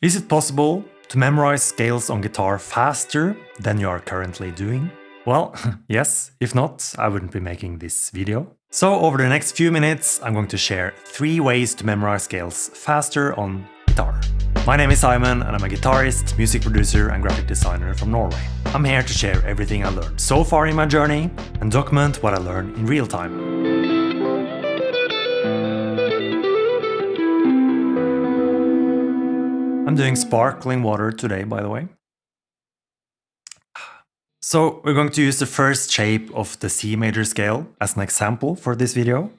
Is it possible to memorize scales on guitar faster than you are currently doing? Well, yes. If not, I wouldn't be making this video. So over the next few minutes, I'm going to share 3 ways to memorize scales faster on guitar. My name is Simen and I'm a guitarist, music producer and graphic designer from Norway. I'm here to share everything I learned so far in my journey and document what I learned in real time. I'm doing sparkling water today, by the way. So we're going to use the first shape of the C major scale as an example for this video.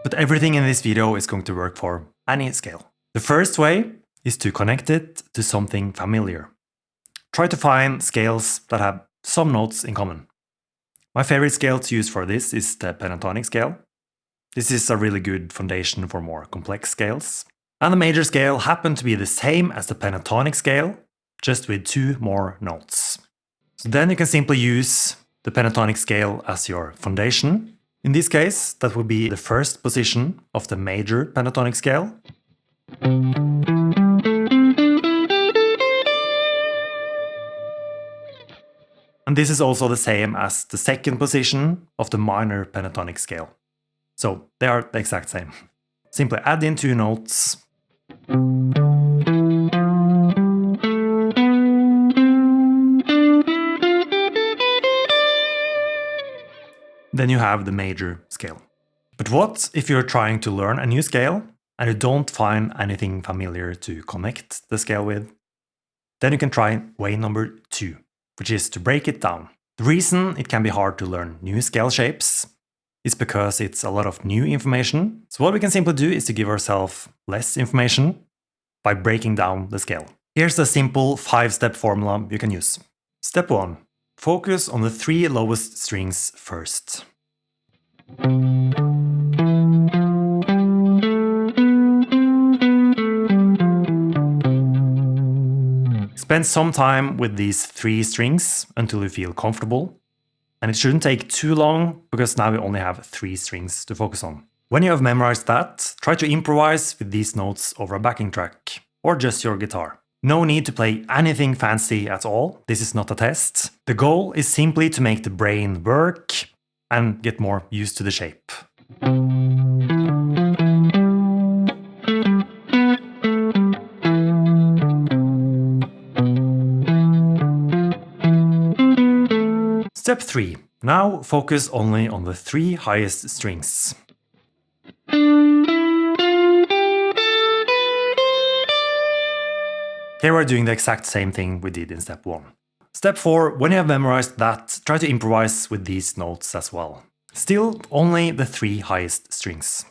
But everything in this video is going to work for any scale. The first way is to connect it to something familiar. Try to find scales that have some notes in common. My favorite scale to use for this is the pentatonic scale. This is a really good foundation for more complex scales. And the major scale happened to be the same as the pentatonic scale, just with 2 more notes. So then you can simply use the pentatonic scale as your foundation. In this case, that would be the first position of the major pentatonic scale. And this is also the same as the second position of the minor pentatonic scale. So they are the exact same. Simply add in 2 notes. Then you have the major scale. But what if you're trying to learn a new scale and you don't find anything familiar to connect the scale with? Then you can try way number 2, which is to break it down. The reason it can be hard to learn new scale shapes is because it's a lot of new information. So what we can simply do is to give ourselves less information by breaking down the scale. Here's a simple 5-step formula you can use. Step 1. Focus on the 3 lowest strings first. Spend some time with these 3 strings until you feel comfortable. And it shouldn't take too long, because now we only have 3 strings to focus on. When you have memorized that, try to improvise with these notes over a backing track, or just your guitar. No need to play anything fancy at all. This is not a test. The goal is simply to make the brain work and get more used to the shape. Step 3. Now focus only on the 3 highest strings. Here we're doing the exact same thing we did in step 1. Step 4. When you have memorized that, try to improvise with these notes as well. Still only the 3 highest strings.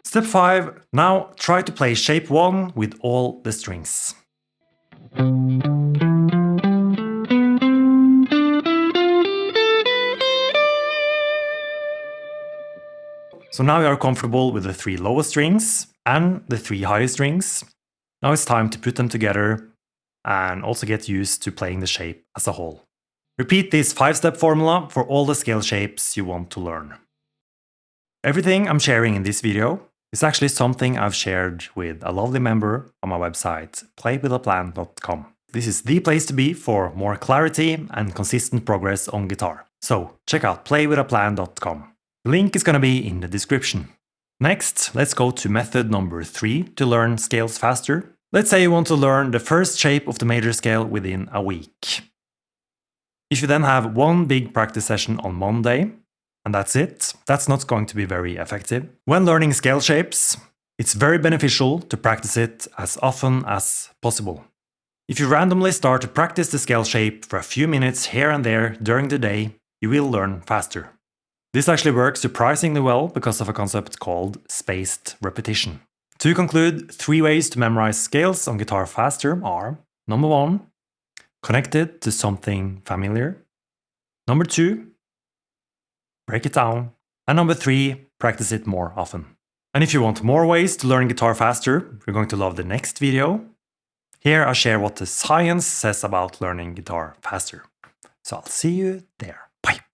Step 5. Now try to play shape 1 with all the strings. So now you are comfortable with the 3 lowest strings and the 3 highest strings. Now it's time to put them together and also get used to playing the shape as a whole. Repeat this 5-step formula for all the scale shapes you want to learn. Everything I'm sharing in this video is actually something I've shared with a lovely member on my website, playwithaplan.com. This is the place to be for more clarity and consistent progress on guitar. So check out playwithaplan.com. The link is going to be in the description. Next, let's go to method number 3 to learn scales faster. Let's say you want to learn the first shape of the major scale within a week. If you then have 1 big practice session on Monday, and that's it, that's not going to be very effective. When learning scale shapes, it's very beneficial to practice it as often as possible. If you randomly start to practice the scale shape for a few minutes here and there during the day, you will learn faster. This actually works surprisingly well because of a concept called spaced repetition. To conclude, 3 ways to memorize scales on guitar faster are: number 1, connect it to something familiar. Number 2, break it down. And number 3, practice it more often. And if you want more ways to learn guitar faster, you're going to love the next video. Here I share what the science says about learning guitar faster. So I'll see you there. Bye.